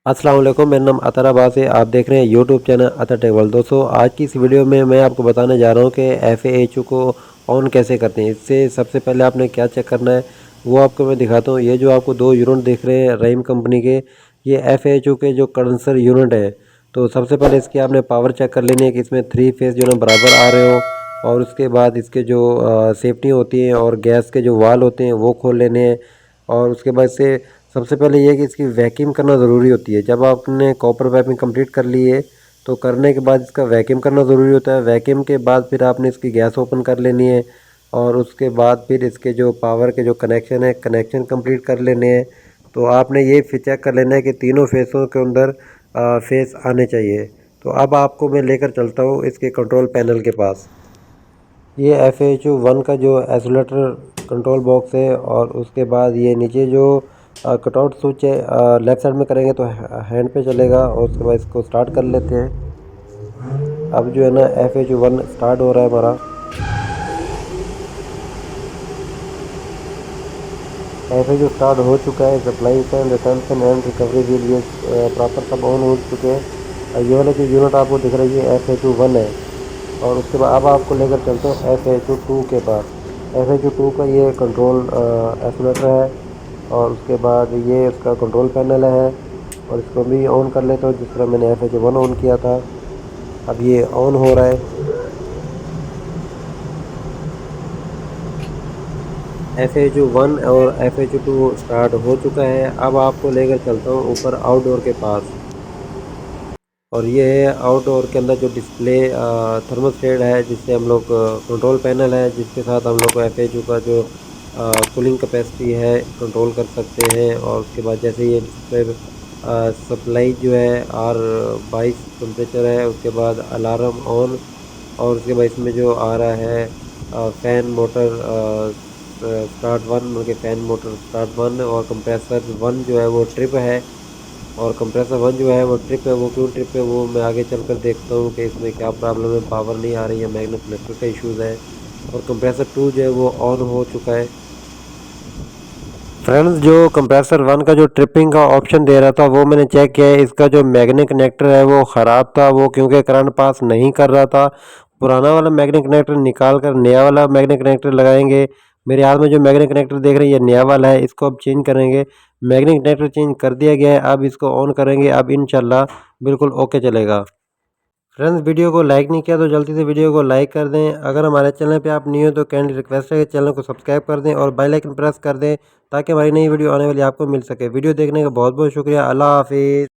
अस्सलाम वालेकुम, मेरा नाम अतर अब्बास है। आप देख रहे हैं यूट्यूब चैनल अतर टेबल। दोस्तों, आज की इस वीडियो में मैं आपको बताने जा रहा हूं कि FAQ को ऑन कैसे करते हैं। इससे सबसे पहले आपने क्या चेक करना है वो आपको मैं दिखाता हूं। ये जो आपको दो यूनिट दिख रहे हैं रहीम कंपनी के, ये FAQ के जो कंडेंसर यूनिट है। तो सबसे पहले इसकी आपने पावर चेक कर लेनी है कि इसमें 3 फेज जो ना बराबर आ रहे हो, और उसके बाद इसके जो सेफ्टी होती है और गैस के जो वाल होते हैं वो खोल लेने हैं। और उसके बाद से सबसे पहले ये कि इसकी वैक्यूम करना ज़रूरी होती है। जब आपने कॉपर वैपिंग कंप्लीट कर ली है तो करने के बाद इसका वैक्यूम करना ज़रूरी होता है। वैक्यूम के बाद फिर आपने इसकी गैस ओपन कर लेनी है, और उसके बाद फिर इसके जो पावर के जो कनेक्शन है कनेक्शन कंप्लीट कर लेने हैं। तो आपने ये फिर चेक कर लेना है कि तीनों फेसों के अंदर फेस आने चाहिए। तो अब आपको मैं लेकर चलता हूँ इसके कंट्रोल पैनल के पास। ये FAQ1 का जो आइसोलेटर कंट्रोल बॉक्स है, और उसके बाद ये नीचे जो कटआउट स्विच है लेफ़्ट साइड में करेंगे तो हैंड पे चलेगा, और उसके बाद इसको स्टार्ट कर लेते हैं। अब जो है ना FAQ1 स्टार्ट हो रहा है हमारा। FAQ स्टार्ट हो चुका है। Supply fan, return and recovery wheel ये प्रॉपर सब ऑन हो चुके हैं। ये वाला जो यूनिट आपको दिख रही है FAQ1 है। और उसके बाद अब आपको लेकर चलते हैं FAQ2 के पास। FAQ2 का ये कंट्रोल आइसोलेटर है, और उसके बाद ये इसका कंट्रोल पैनल है। और इसको भी ऑन कर लेते हो जिस तरह मैंने FAQ1 ऑन किया था। अब ये ऑन हो रहा है। FAQ1 और FAQ2 स्टार्ट हो चुका है। अब आपको लेकर चलता हूँ ऊपर आउटडोर के पास। और ये है आउटडोर के अंदर जो डिस्प्ले थर्मोस्टेट है, जिससे हम लोग कंट्रोल पैनल है जिसके साथ हम लोग FAQ का जो कूलिंग कैपेसिटी है कंट्रोल कर सकते हैं। और उसके बाद जैसे ये डिस्प्ले सप्लाई जो है R22 टेम्परेचर है, उसके बाद अलार्म ऑन। और उसके बाद इसमें जो आ रहा है फ़ैन मोटर स्टार्ट वन, मतलब कि फ़ैन मोटर स्टार्ट वन, और कंप्रेसर वन जो है वो ट्रिप है। और कंप्रेसर वन जो है वो ट्रिप है। वो क्यों ट्रिप है वो मैं आगे चलकर देखता हूँ कि इसमें क्या प्रॉब्लम है, पावर नहीं आ रही है, मैग्नेट कनेक्टर का इश्यूज़ है। और कंप्रेसर टू जो है वो ऑन हो चुका है। फ्रेंड्स, जो कंप्रेसर वन का जो ट्रिपिंग का ऑप्शन दे रहा था वो मैंने चेक किया है। इसका जो मैग्नेट कनेक्टर है वो ख़राब था, वो क्योंकि करंट पास नहीं कर रहा था। पुराना वाला मैग्नेट कनेक्टर निकाल कर नया वाला मैग्नेट कनेक्टर लगाएंगे। मेरे हाथ में जो मैग्नेट कनेक्टर देख रहे हैं ये नया वाला है, इसको अब चेंज करेंगे। मैग्नेट कनेक्टर चेंज कर दिया गया है, अब इसको ऑन करेंगे। अब इंशाल्लाह बिल्कुल ओके चलेगा। फ्रेंड्स, वीडियो को लाइक नहीं किया तो जल्दी से वीडियो को लाइक कर दें। अगर हमारे चैनल पे आप न्यू हो तो काइंडली रिक्वेस्ट है कि चैनल को सब्सक्राइब कर दें और बेल आइकन प्रेस कर दें, ताकि हमारी नई वीडियो आने वाली आपको मिल सके। वीडियो देखने का बहुत बहुत शुक्रिया। अल्लाह हाफिज़।